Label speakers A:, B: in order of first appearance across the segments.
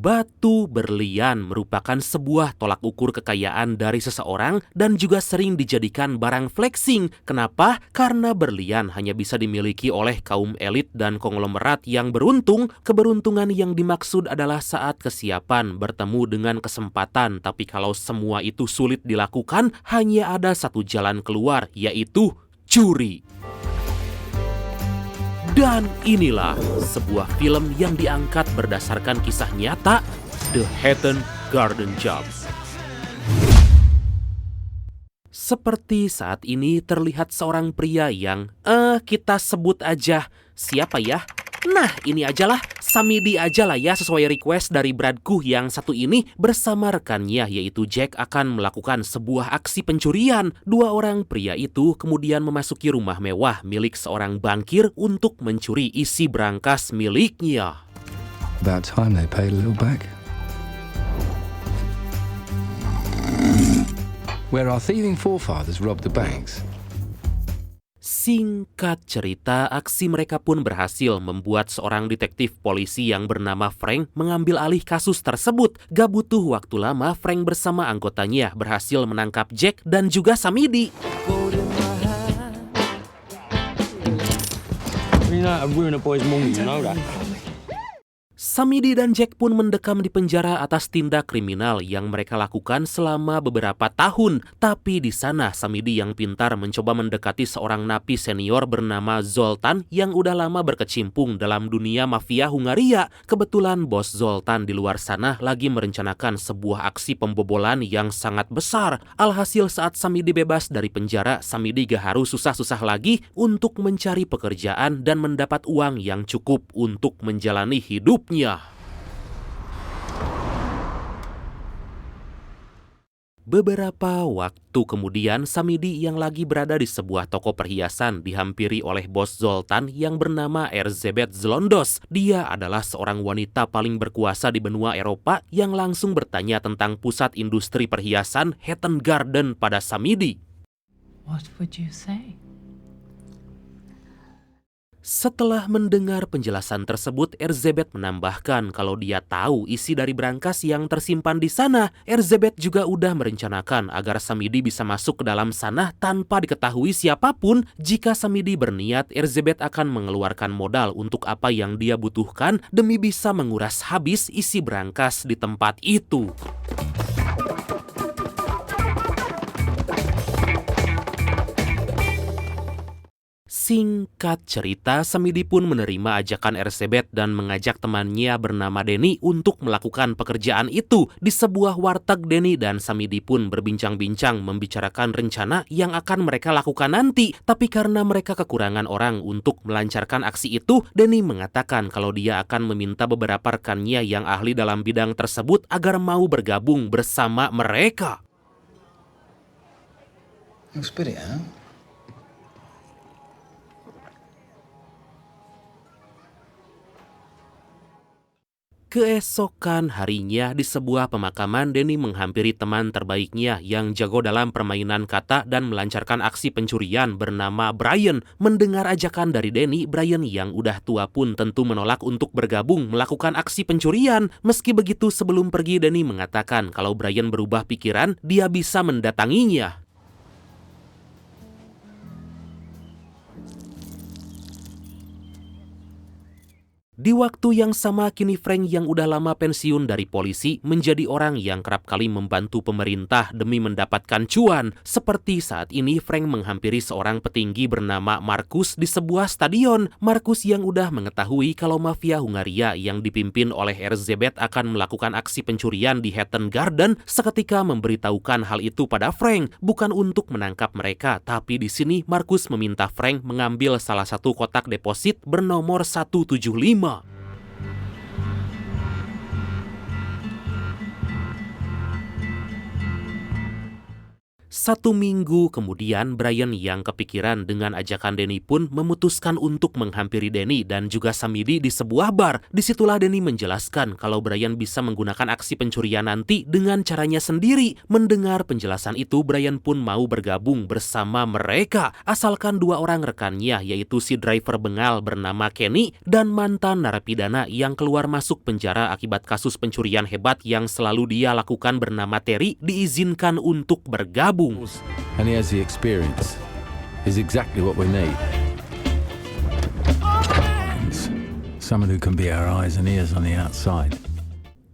A: Batu berlian merupakan sebuah tolak ukur kekayaan dari seseorang dan juga sering dijadikan barang flexing. Kenapa? Karena berlian hanya bisa dimiliki oleh kaum elit dan konglomerat yang beruntung. Keberuntungan yang dimaksud adalah saat kesiapan bertemu dengan kesempatan. Tapi kalau semua itu sulit dilakukan, hanya ada satu jalan keluar, yaitu curi. Dan inilah sebuah film yang diangkat berdasarkan kisah nyata, The Hatton Garden Job. Seperti saat ini terlihat seorang pria yang, kita sebut aja, siapa ya? Nah, ini ajalah, Samidi aja lah ya, sesuai request dari Bradku yang satu ini. Bersama rekannya yaitu Jack akan melakukan sebuah aksi pencurian. Dua orang pria itu kemudian memasuki rumah mewah milik seorang bankir untuk mencuri isi brankas miliknya.
B: About time they paid a little back. Where our thieving forefathers robbed the banks.
A: Singkat cerita, aksi mereka pun berhasil membuat seorang detektif polisi yang bernama Frank mengambil alih kasus tersebut. Gak butuh waktu lama, Frank bersama anggotanya berhasil menangkap Jack dan juga Samidi. Samidi dan Jack pun mendekam di penjara atas tindak kriminal yang mereka lakukan selama beberapa tahun. Tapi di sana Samidi yang pintar mencoba mendekati seorang napi senior bernama Zoltan yang udah lama berkecimpung dalam dunia mafia Hungaria. Kebetulan bos Zoltan di luar sana lagi merencanakan sebuah aksi pembobolan yang sangat besar. Alhasil saat Samidi bebas dari penjara, Samidi gak harus susah-susah lagi untuk mencari pekerjaan dan mendapat uang yang cukup untuk menjalani hidupnya. Beberapa waktu kemudian, Samidi yang lagi berada di sebuah toko perhiasan dihampiri oleh bos Zoltan yang bernama Erzsébet Zlondos. Dia adalah seorang wanita paling berkuasa di benua Eropa yang langsung bertanya tentang pusat industri perhiasan Hatton Garden pada Samidi.
C: What would you say?
A: Setelah mendengar penjelasan tersebut, Erzsébet menambahkan kalau dia tahu isi dari brankas yang tersimpan di sana. Erzsébet juga udah merencanakan agar Samidi bisa masuk ke dalam sana tanpa diketahui siapapun. Jika Samidi berniat, Erzsébet akan mengeluarkan modal untuk apa yang dia butuhkan demi bisa menguras habis isi brankas di tempat itu. Singkat cerita, Samidi pun menerima ajakan Erzsébet dan mengajak temannya bernama Denny untuk melakukan pekerjaan itu. Di sebuah warteg, Denny dan Samidi pun berbincang-bincang membicarakan rencana yang akan mereka lakukan nanti. Tapi karena mereka kekurangan orang untuk melancarkan aksi itu, Denny mengatakan kalau dia akan meminta beberapa rekannya yang ahli dalam bidang tersebut agar mau bergabung bersama mereka. Keesokan harinya di sebuah pemakaman, Denny menghampiri teman terbaiknya yang jago dalam permainan kata dan melancarkan aksi pencurian bernama Brian. Mendengar ajakan dari Denny, Brian yang udah tua pun tentu menolak untuk bergabung melakukan aksi pencurian. Meski begitu, sebelum pergi Denny mengatakan kalau Brian berubah pikiran, dia bisa mendatanginya. Di waktu yang sama, kini Frank yang udah lama pensiun dari polisi menjadi orang yang kerap kali membantu pemerintah demi mendapatkan cuan. Seperti saat ini, Frank menghampiri seorang petinggi bernama Markus di sebuah stadion. Markus yang udah mengetahui kalau mafia Hungaria yang dipimpin oleh Erzsébet akan melakukan aksi pencurian di Hatton Garden, seketika memberitahukan hal itu pada Frank. Bukan untuk menangkap mereka, tapi di sini Markus meminta Frank mengambil salah satu kotak deposit bernomor 175. 1 minggu kemudian, Brian yang kepikiran dengan ajakan Danny pun memutuskan untuk menghampiri Danny dan juga Samidi di sebuah bar. Disitulah Danny menjelaskan kalau Brian bisa menggunakan aksi pencurian nanti dengan caranya sendiri. Mendengar penjelasan itu, Brian pun mau bergabung bersama mereka, asalkan 2 orang rekannya, yaitu si driver bengal bernama Kenny dan mantan narapidana yang keluar masuk penjara akibat kasus pencurian hebat yang selalu dia lakukan bernama Terry, diizinkan untuk bergabung.
B: And he has the experience. Is exactly what we need. Someone who can be our eyes and ears on the outside.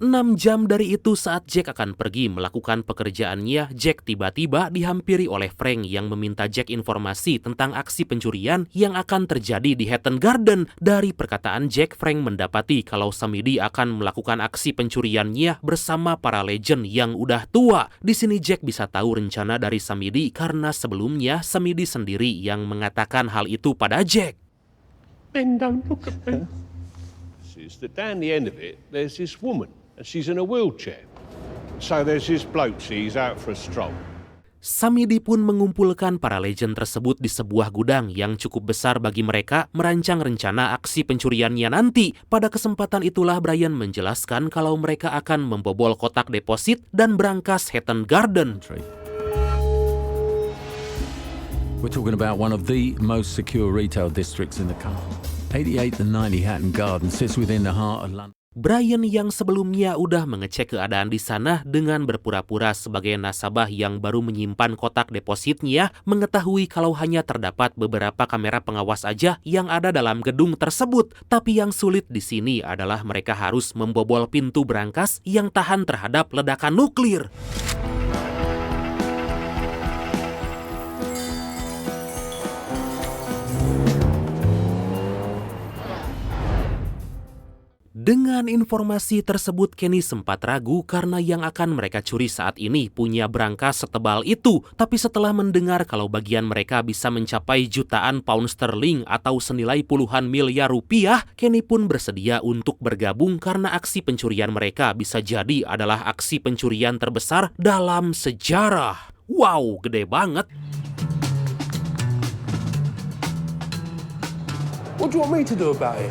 A: 6 jam dari itu, saat Jack akan pergi melakukan pekerjaannya, Jack tiba-tiba dihampiri oleh Frank yang meminta Jack informasi tentang aksi pencurian yang akan terjadi di Hatton Garden. Dari perkataan Jack, Frank mendapati kalau Samidi akan melakukan aksi pencuriannya bersama para legend yang udah tua. Di sini Jack bisa tahu rencana dari Samidi karena sebelumnya Samidi sendiri yang mengatakan hal itu pada Jack.
D: Men, don't look at me. Is that down the end of it, there's this woman, and she's in a wheelchair. So there's this bloke, he's out for a stroll.
A: Samidi pun mengumpulkan para legend tersebut di sebuah gudang yang cukup besar bagi mereka merancang rencana aksi pencuriannya nanti. Pada kesempatan itulah Brian menjelaskan kalau mereka akan membobol kotak deposit dan berangkas Hatton Garden.
B: We're talking about one of the most secure retail districts in the country. 88 and 90 Hatton Garden sits within the heart of London.
A: Brian yang sebelumnya udah mengecek keadaan di sana dengan berpura-pura sebagai nasabah yang baru menyimpan kotak depositnya, mengetahui kalau hanya terdapat beberapa kamera pengawas aja yang ada dalam gedung tersebut. Tapi yang sulit di sini adalah mereka harus membobol pintu berangkas yang tahan terhadap ledakan nuklir. Dengan informasi tersebut, Kenny sempat ragu karena yang akan mereka curi saat ini punya berangkas setebal itu. Tapi setelah mendengar kalau bagian mereka bisa mencapai jutaan pound sterling atau senilai puluhan miliar rupiah, Kenny pun bersedia untuk bergabung karena aksi pencurian mereka bisa jadi adalah aksi pencurian terbesar dalam sejarah. Wow, gede banget.
D: What do you want me to do about it?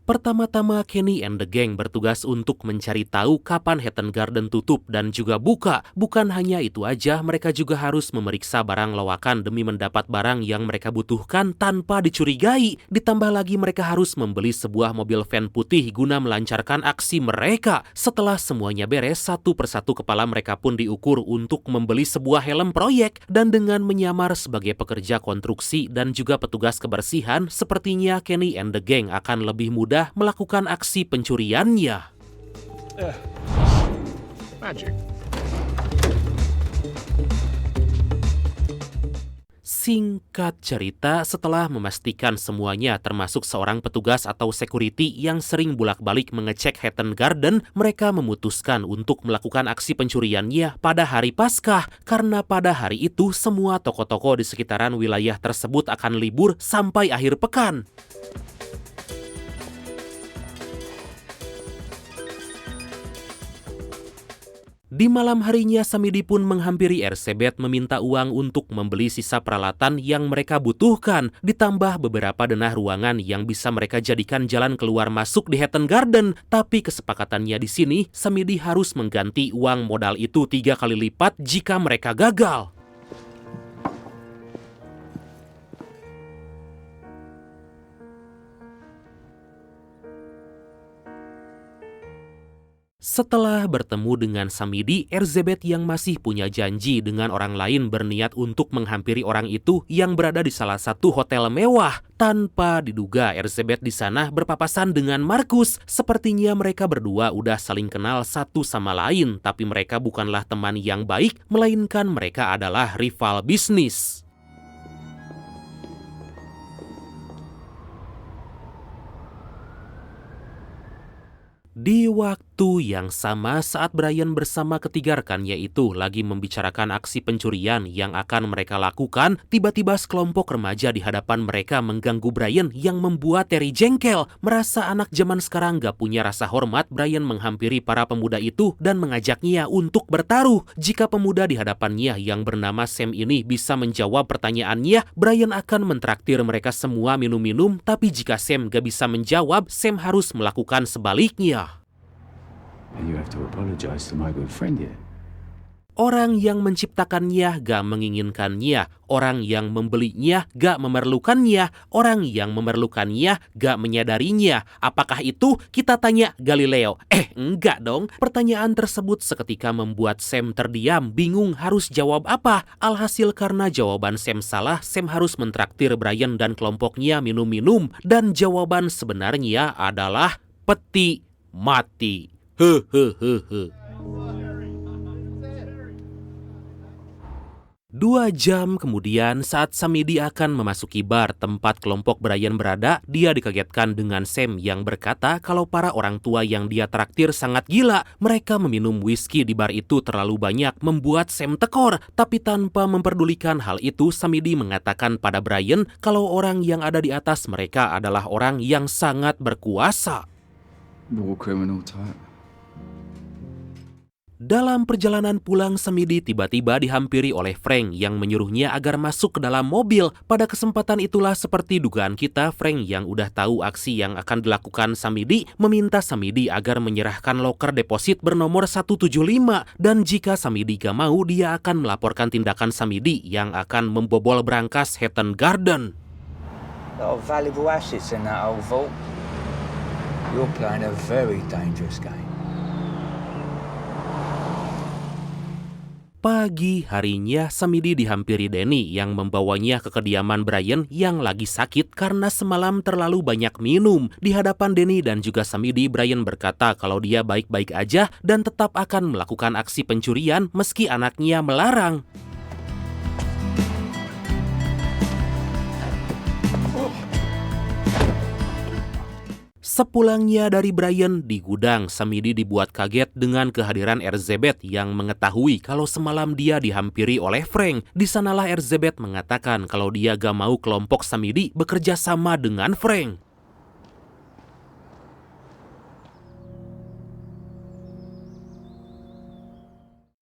A: Pertama-tama Kenny and the Gang bertugas untuk mencari tahu kapan Hatton Garden tutup dan juga buka. Bukan hanya itu aja, mereka juga harus memeriksa barang lawakan demi mendapat barang yang mereka butuhkan tanpa dicurigai. Ditambah lagi mereka harus membeli sebuah mobil van putih guna melancarkan aksi mereka. Setelah semuanya beres, satu persatu kepala mereka pun diukur untuk membeli sebuah helm proyek. Dan dengan menyamar sebagai pekerja konstruksi dan juga petugas kebersihan, sepertinya Kenny and the Gang akan lebih mudah melakukan aksi pencuriannya.
D: Magic.
A: Singkat cerita, setelah memastikan semuanya termasuk seorang petugas atau security yang sering bolak-balik mengecek Hatton Garden, mereka memutuskan untuk melakukan aksi pencuriannya pada hari Paskah. Karena pada hari itu semua toko-toko di sekitaran wilayah tersebut akan libur sampai akhir pekan. Di malam harinya, Samidi pun menghampiri Elizabeth meminta uang untuk membeli sisa peralatan yang mereka butuhkan, ditambah beberapa denah ruangan yang bisa mereka jadikan jalan keluar masuk di Hatton Garden. Tapi kesepakatannya di sini, Samidi harus mengganti uang modal itu 3 kali lipat jika mereka gagal. Setelah bertemu dengan Samidi, Elizabeth yang masih punya janji dengan orang lain berniat untuk menghampiri orang itu yang berada di salah satu hotel mewah. Tanpa diduga, Elizabeth di sana berpapasan dengan Marcus. Sepertinya mereka berdua udah saling kenal satu sama lain, tapi mereka bukanlah teman yang baik, melainkan mereka adalah rival bisnis. Di waktu yang sama saat Brian bersama ketiga rekannya itu lagi membicarakan aksi pencurian yang akan mereka lakukan, tiba-tiba sekelompok remaja di hadapan mereka mengganggu Brian yang membuat Terry jengkel. Merasa anak zaman sekarang gak punya rasa hormat, Brian menghampiri para pemuda itu dan mengajaknya untuk bertaruh. Jika pemuda di hadapannya yang bernama Sam ini bisa menjawab pertanyaannya, Brian akan mentraktir mereka semua minum-minum, tapi jika Sam gak bisa menjawab, Sam harus melakukan sebaliknya.
E: And you have to apologize to my good friend here.
A: Orang yang menciptakannya gak menginginkannya, orang yang membelinya gak memerlukannya, orang yang memerlukannya gak menyadarinya. Apakah itu? Kita tanya Galileo. Enggak dong. Pertanyaan tersebut seketika membuat Sam terdiam, bingung harus jawab apa. Alhasil karena jawaban Sam salah, Sam harus mentraktir Brian dan kelompoknya minum-minum. Dan jawaban sebenarnya adalah peti mati. 2 jam kemudian, saat Samidi akan memasuki bar tempat kelompok Brian berada, dia dikagetkan dengan Sam yang berkata kalau para orang tua yang dia traktir sangat gila. Mereka meminum whisky di bar itu terlalu banyak, membuat Sam tekor. Tapi tanpa memperdulikan hal itu, Samidi mengatakan pada Brian kalau orang yang ada di atas mereka adalah orang yang sangat berkuasa.
E: War criminal type.
A: Dalam perjalanan pulang, Samidi tiba-tiba dihampiri oleh Frank yang menyuruhnya agar masuk ke dalam mobil. Pada kesempatan itulah, seperti dugaan kita, Frank yang udah tahu aksi yang akan dilakukan Samidi meminta Samidi agar menyerahkan loker deposit bernomor 175. Dan jika Samidi gak mau, dia akan melaporkan tindakan Samidi yang akan membobol brankas Hatton Garden.
F: A lot of valuable assets in that old vault. You're playing a very dangerous game.
A: Pagi harinya, Samidi dihampiri Danny yang membawanya ke kediaman Brian yang lagi sakit karena semalam terlalu banyak minum. Di hadapan Danny dan juga Samidi, Brian berkata kalau dia baik-baik aja dan tetap akan melakukan aksi pencurian meski anaknya melarang. Sepulangnya dari Brian di gudang, Samidi dibuat kaget dengan kehadiran Elizabeth yang mengetahui kalau semalam dia dihampiri oleh Frank. Di sanalah Elizabeth mengatakan kalau dia gak mau kelompok Samidi bekerja sama dengan Frank.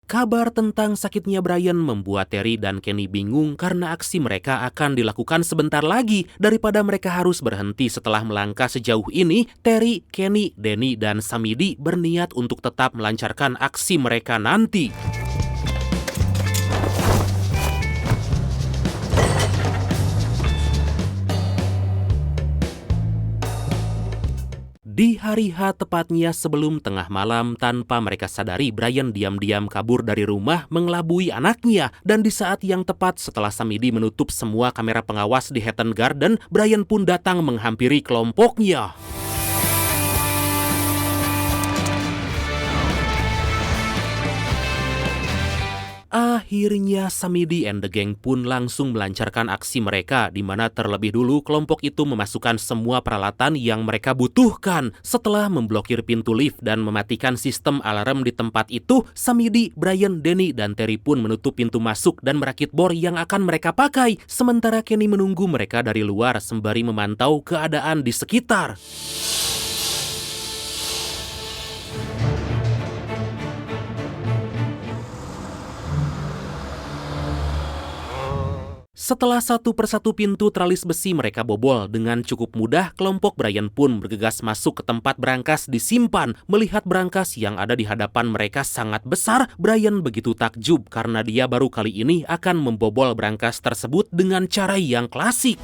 A: Kabar tentang sakitnya Brian membuat Terry dan Kenny bingung karena aksi mereka akan dilakukan sebentar lagi. Daripada mereka harus berhenti setelah melangkah sejauh ini, Terry, Kenny, Danny, dan Samidi berniat untuk tetap melancarkan aksi mereka nanti. Di hari H, tepatnya sebelum tengah malam, tanpa mereka sadari, Brian diam-diam kabur dari rumah mengelabui anaknya. Dan di saat yang tepat setelah Samidi menutup semua kamera pengawas di Hatton Garden, Brian pun datang menghampiri kelompoknya. Akhirnya Samidi and the Gang pun langsung melancarkan aksi mereka, di mana terlebih dulu kelompok itu memasukkan semua peralatan yang mereka butuhkan. Setelah memblokir pintu lift dan mematikan sistem alarm di tempat itu, Samidi, Brian, Danny, dan Terry pun menutup pintu masuk dan merakit bor yang akan mereka pakai. Sementara Kenny menunggu mereka dari luar sembari memantau keadaan di sekitar. Setelah satu persatu pintu teralis besi mereka bobol, dengan cukup mudah kelompok Brian pun bergegas masuk ke tempat brankas disimpan. Melihat brankas yang ada di hadapan mereka sangat besar, Brian begitu takjub karena dia baru kali ini akan membobol brankas tersebut dengan cara yang klasik.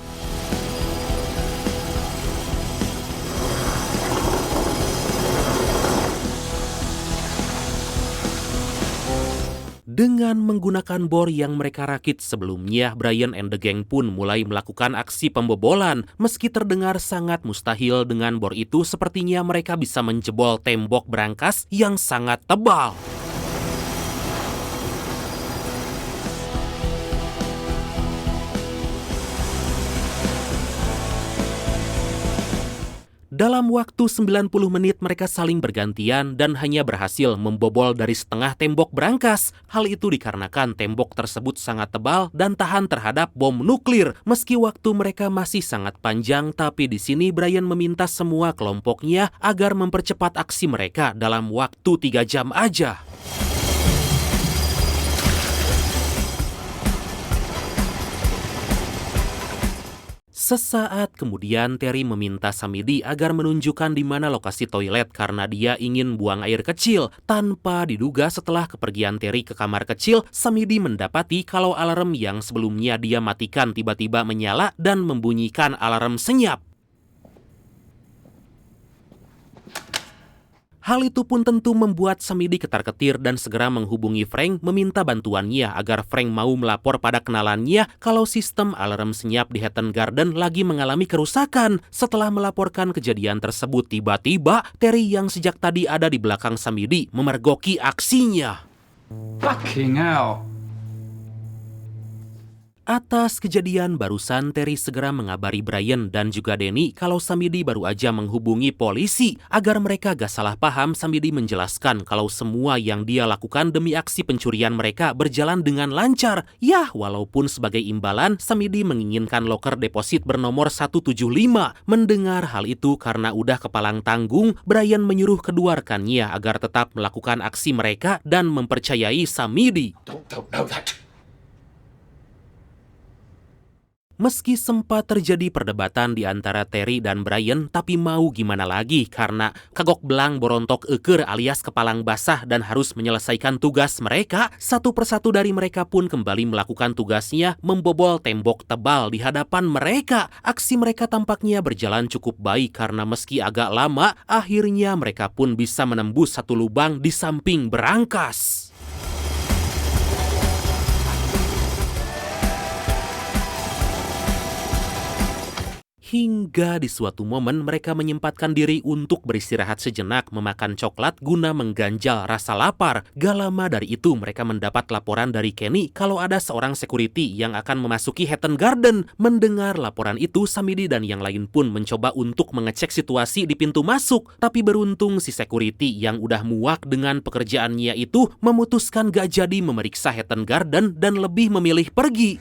A: Dengan menggunakan bor yang mereka rakit sebelumnya, Brian and the Gang pun mulai melakukan aksi pembobolan. Meski terdengar sangat mustahil, dengan bor itu sepertinya mereka bisa menjebol tembok brankas yang sangat tebal. Dalam waktu 90 menit mereka saling bergantian dan hanya berhasil membobol dari setengah tembok berangkas. Hal itu dikarenakan tembok tersebut sangat tebal dan tahan terhadap bom nuklir. Meski waktu mereka masih sangat panjang, tapi di sini Brian meminta semua kelompoknya agar mempercepat aksi mereka dalam waktu 3 jam aja. Sesaat kemudian Terry meminta Samidi agar menunjukkan di mana lokasi toilet karena dia ingin buang air kecil. Tanpa diduga setelah kepergian Terry ke kamar kecil, Samidi mendapati kalau alarm yang sebelumnya dia matikan tiba-tiba menyala dan membunyikan alarm senyap. Hal itu pun tentu membuat Samidi ketar-ketir dan segera menghubungi Frank meminta bantuannya agar Frank mau melapor pada kenalannya kalau sistem alarm senyap di Hatton Garden lagi mengalami kerusakan. Setelah melaporkan kejadian tersebut, tiba-tiba Terry yang sejak tadi ada di belakang Samidi memergoki aksinya.
G: Fucking hell.
A: Atas kejadian barusan, Terry segera mengabari Brian dan juga Danny kalau Samidi baru aja menghubungi polisi. Agar mereka gak salah paham, Samidi menjelaskan kalau semua yang dia lakukan demi aksi pencurian mereka berjalan dengan lancar. Yah, walaupun sebagai imbalan, Samidi menginginkan loker deposit bernomor 175. Mendengar hal itu karena udah kepalang tanggung, Brian menyuruh kedua rekannya agar tetap melakukan aksi mereka dan mempercayai Samidi.
G: Don't know that.
A: Meski sempat terjadi perdebatan di antara Terry dan Brian, tapi mau gimana lagi karena kagok belang borontok eker alias kepalang basah dan harus menyelesaikan tugas mereka, satu persatu dari mereka pun kembali melakukan tugasnya membobol tembok tebal di hadapan mereka. Aksi mereka tampaknya berjalan cukup baik karena meski agak lama, akhirnya mereka pun bisa menembus satu lubang di samping berangkas. Hingga di suatu momen mereka menyempatkan diri untuk beristirahat sejenak memakan coklat guna mengganjal rasa lapar. Gak lama dari itu mereka mendapat laporan dari Kenny kalau ada seorang security yang akan memasuki Hatton Garden. Mendengar laporan itu, Samidi dan yang lain pun mencoba untuk mengecek situasi di pintu masuk. Tapi beruntung si security yang udah muak dengan pekerjaannya itu memutuskan gak jadi memeriksa Hatton Garden dan lebih memilih pergi.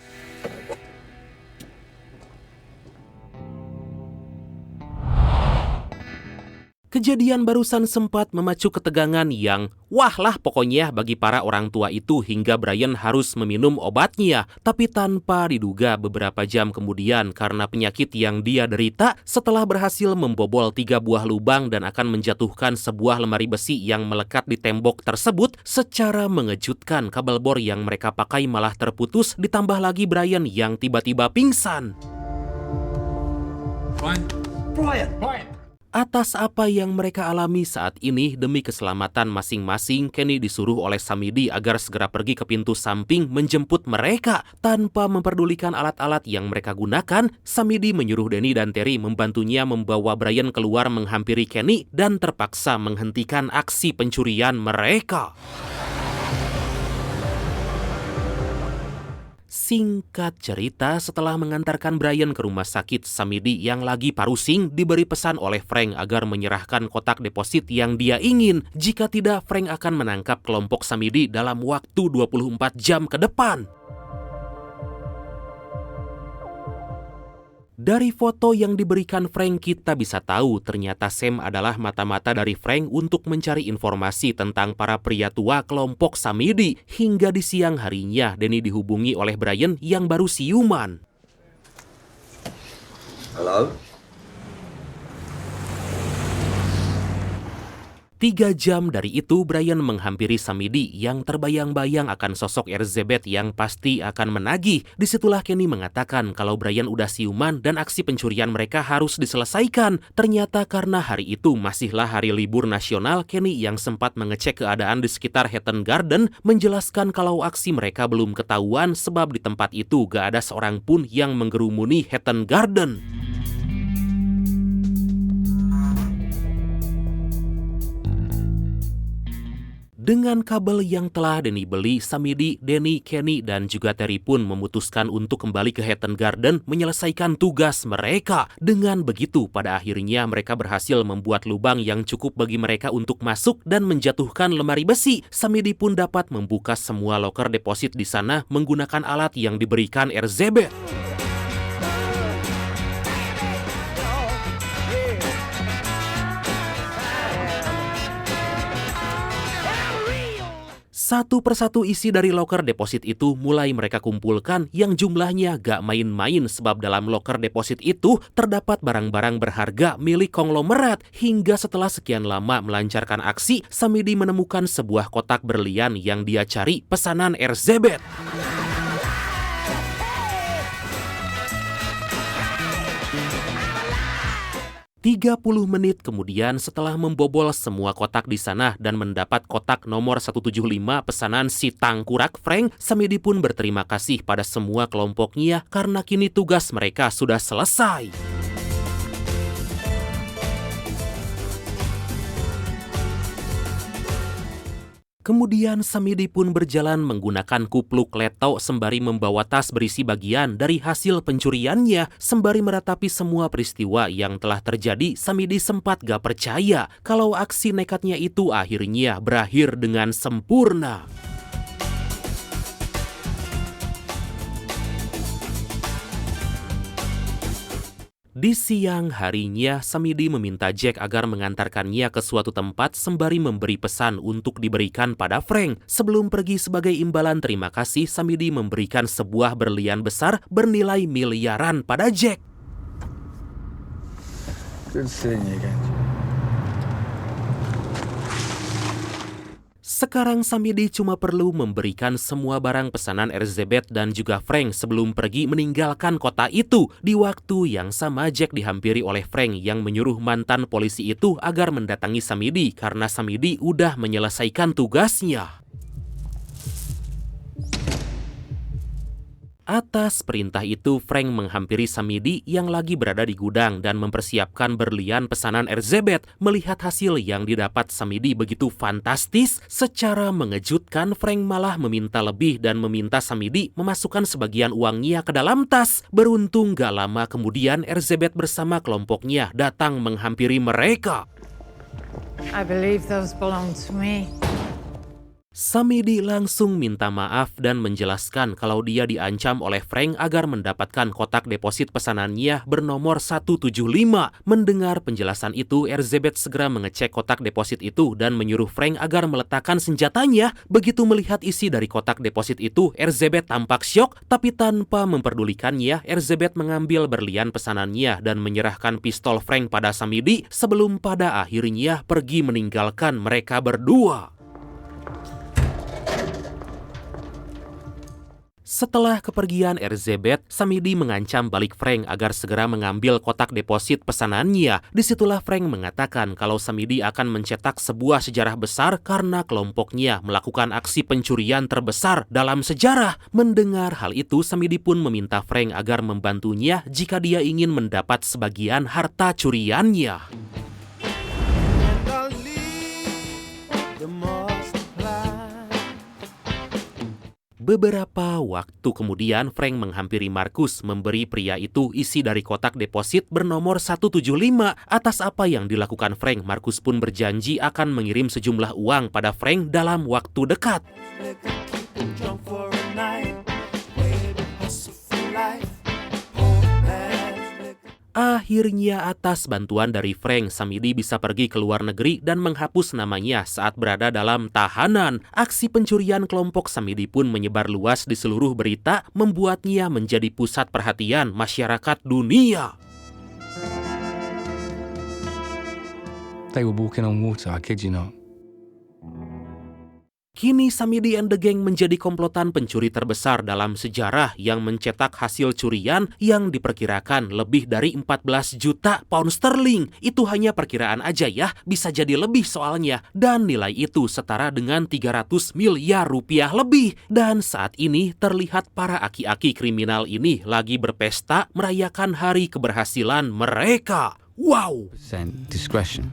A: Kejadian barusan sempat memacu ketegangan yang wah lah pokoknya bagi para orang tua itu hingga Brian harus meminum obatnya. Tapi tanpa diduga beberapa jam kemudian karena penyakit yang dia derita, setelah berhasil membobol 3 buah lubang dan akan menjatuhkan sebuah lemari besi yang melekat di tembok tersebut, secara mengejutkan kabel bor yang mereka pakai malah terputus, ditambah lagi Brian yang tiba-tiba pingsan.
G: Brian.
A: Atas apa yang mereka alami saat ini, demi keselamatan masing-masing, Kenny disuruh oleh Samidi agar segera pergi ke pintu samping menjemput mereka. Tanpa memperdulikan alat-alat yang mereka gunakan, Samidi menyuruh Danny dan Terry membantunya membawa Brian keluar menghampiri Kenny dan terpaksa menghentikan aksi pencurian mereka. Singkat cerita, setelah mengantarkan Brian ke rumah sakit, Samidi yang lagi parusing diberi pesan oleh Frank agar menyerahkan kotak deposit yang dia ingin. Jika tidak, Frank akan menangkap kelompok Samidi dalam waktu 24 jam ke depan. Dari foto yang diberikan Frank, kita bisa tahu ternyata Sam adalah mata-mata dari Frank untuk mencari informasi tentang para pria tua kelompok Samidi. Hingga di siang harinya, Danny dihubungi oleh Brian yang baru siuman.
H: Hello?
A: 3 jam dari itu, Brian menghampiri Samidi yang terbayang-bayang akan sosok Elizabeth yang pasti akan menagih. Disitulah Kenny mengatakan kalau Brian udah siuman dan aksi pencurian mereka harus diselesaikan. Ternyata karena hari itu masihlah hari libur nasional, Kenny yang sempat mengecek keadaan di sekitar Hatton Garden menjelaskan kalau aksi mereka belum ketahuan sebab di tempat itu gak ada seorang pun yang menggerumuni Hatton Garden. Dengan kabel yang telah Denny beli, Samidi, Denny, Kenny, dan juga Terry pun memutuskan untuk kembali ke Hatton Garden menyelesaikan tugas mereka. Dengan begitu, pada akhirnya mereka berhasil membuat lubang yang cukup bagi mereka untuk masuk dan menjatuhkan lemari besi. Samidi pun dapat membuka semua loker deposit di sana menggunakan alat yang diberikan Elizabeth. Satu persatu isi dari loker deposit itu mulai mereka kumpulkan yang jumlahnya gak main-main sebab dalam loker deposit itu terdapat barang-barang berharga milik konglomerat. Hingga setelah sekian lama melancarkan aksi, Samidi menemukan sebuah kotak berlian yang dia cari pesanan Elizabeth. 30 menit kemudian setelah membobol semua kotak di sana dan mendapat kotak nomor 175 pesanan si tangkurak Frank, Samidi pun berterima kasih pada semua kelompoknya karena kini tugas mereka sudah selesai. Kemudian Samidi pun berjalan menggunakan kupluk leto sembari membawa tas berisi bagian dari hasil pencuriannya. Sembari meratapi semua peristiwa yang telah terjadi, Samidi sempat gak percaya kalau aksi nekatnya itu akhirnya berakhir dengan sempurna. Di siang harinya, Samidi meminta Jack agar mengantarkannya ke suatu tempat sembari memberi pesan untuk diberikan pada Frank. Sebelum pergi sebagai imbalan terima kasih, Samidi memberikan sebuah berlian besar bernilai miliaran pada Jack.
F: Good seeing you again.
A: Sekarang Samidi cuma perlu memberikan semua barang pesanan Elizabeth dan juga Frank sebelum pergi meninggalkan kota itu. Di waktu yang sama, Jack dihampiri oleh Frank yang menyuruh mantan polisi itu agar mendatangi Samidi karena Samidi udah menyelesaikan tugasnya. Atas perintah itu, Frank menghampiri Samidi yang lagi berada di gudang dan mempersiapkan berlian pesanan Elizabeth. Melihat hasil yang didapat Samidi begitu fantastis, secara mengejutkan Frank malah meminta lebih dan meminta Samidi memasukkan sebagian uangnya ke dalam tas. Beruntung gak lama kemudian Elizabeth bersama kelompoknya datang menghampiri mereka.
C: I believe those belong to me.
A: Samidi langsung minta maaf dan menjelaskan kalau dia diancam oleh Frank agar mendapatkan kotak deposit pesanannya bernomor 175. Mendengar penjelasan itu, Elizabeth segera mengecek kotak deposit itu dan menyuruh Frank agar meletakkan senjatanya. Begitu melihat isi dari kotak deposit itu, Elizabeth tampak syok, tapi tanpa memperdulikannya, Elizabeth mengambil berlian pesanannya dan menyerahkan pistol Frank pada Samidi sebelum pada akhirnya pergi meninggalkan mereka berdua. Setelah kepergian Elizabeth, Samidi mengancam balik Frank agar segera mengambil kotak deposit pesanannya. Disitulah Frank mengatakan kalau Samidi akan mencetak sebuah sejarah besar karena kelompoknya melakukan aksi pencurian terbesar dalam sejarah. Mendengar hal itu, Samidi pun meminta Frank agar membantunya jika dia ingin mendapat sebagian harta curiannya. Beberapa waktu kemudian, Frank menghampiri Marcus memberi pria itu isi dari kotak deposit bernomor 175. Atas apa yang dilakukan Frank, Marcus pun berjanji akan mengirim sejumlah uang pada Frank dalam waktu dekat. Akhirnya atas bantuan dari Frank, Samidi bisa pergi ke luar negeri dan menghapus namanya saat berada dalam tahanan. Aksi pencurian kelompok Samidi pun menyebar luas di seluruh berita, membuatnya menjadi pusat perhatian masyarakat dunia.
H: They were walking on water, I kid you not.
A: Kini Samidi and the Gang menjadi komplotan pencuri terbesar dalam sejarah yang mencetak hasil curian yang diperkirakan lebih dari 14 juta pound sterling. Itu hanya perkiraan aja ya, bisa jadi lebih soalnya. Dan nilai itu setara dengan 300 miliar rupiah lebih. Dan saat ini terlihat para aki-aki kriminal ini lagi berpesta merayakan hari keberhasilan mereka. Wow!
E: Discretion.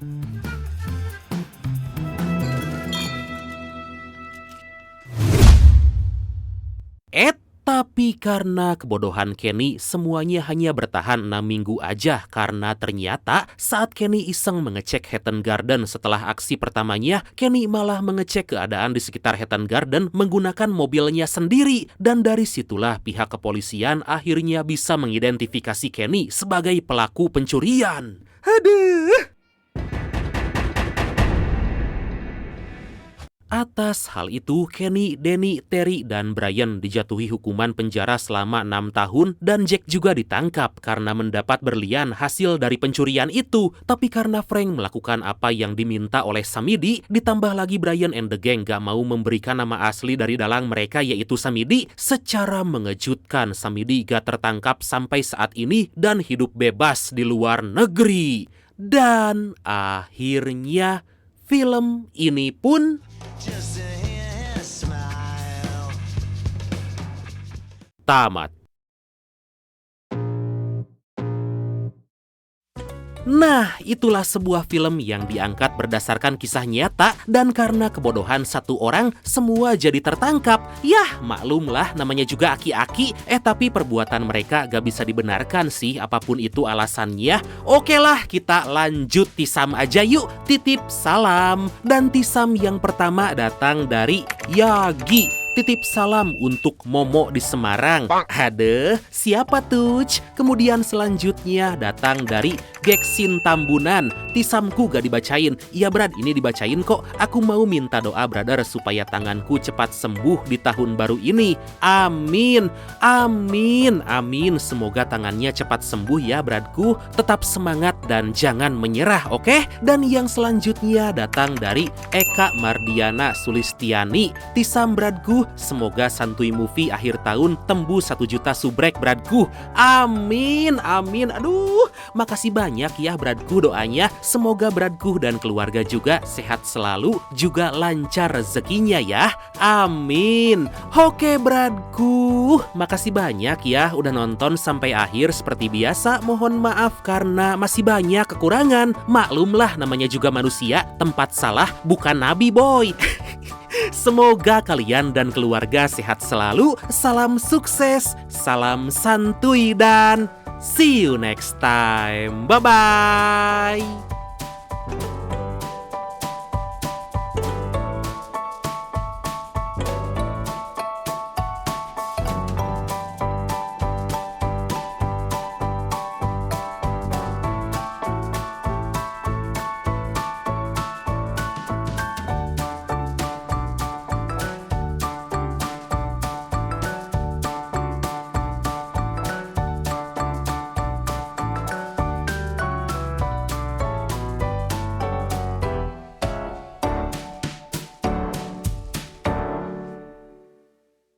A: Tapi karena kebodohan Kenny, semuanya hanya bertahan 6 minggu aja karena ternyata saat Kenny iseng mengecek Hatton Garden setelah aksi pertamanya, Kenny malah mengecek keadaan di sekitar Hatton Garden menggunakan mobilnya sendiri. Dan dari situlah pihak kepolisian akhirnya bisa mengidentifikasi Kenny sebagai pelaku pencurian. Aduh! Atas hal itu, Kenny, Danny, Terry, dan Brian dijatuhi hukuman penjara selama 6 tahun dan Jack juga ditangkap karena mendapat berlian hasil dari pencurian itu. Tapi karena Frank melakukan apa yang diminta oleh Samidi, ditambah lagi Brian and the gang gak mau memberikan nama asli dari dalang mereka yaitu Samidi, secara mengejutkan Samidi gak tertangkap sampai saat ini dan hidup bebas di luar negeri. Dan akhirnya film ini pun tamat. Nah, itulah sebuah film yang diangkat berdasarkan kisah nyata dan karena kebodohan satu orang, semua jadi tertangkap. Yah, maklumlah namanya juga aki-aki. Tapi perbuatan mereka gak bisa dibenarkan sih, apapun itu alasannya. Oke lah, kita lanjut tisam aja yuk. Titip salam. Dan tisam yang pertama datang dari Yagi. Titip salam untuk Momo di Semarang. Ada, siapa tuh? Kemudian selanjutnya datang dari Geksin Tambunan. Tisamku gak dibacain. Iya Brad, ini dibacain kok. Aku mau minta doa brother supaya tanganku cepat sembuh di tahun baru ini. Amin. Amin. Amin. Semoga tangannya cepat sembuh ya Bradku. Tetap semangat dan jangan menyerah, oke? Dan yang selanjutnya datang dari Eka Mardiana Sulistiani. Tisam Bradku, semoga Santuy Movie akhir tahun tembus 1 juta subrek Bradku. Amin. Amin. Aduh, makasih banyak ya Bradku doanya. Semoga Bradku dan keluarga juga sehat selalu, juga lancar rezekinya ya. Amin. Oke Bradku, makasih banyak ya udah nonton sampai akhir. Seperti biasa mohon maaf karena masih banyak kekurangan. Maklumlah namanya juga manusia, tempat salah bukan nabi boy. Semoga kalian dan keluarga sehat selalu. Salam sukses, salam santuy, dan see you next time. Bye-bye.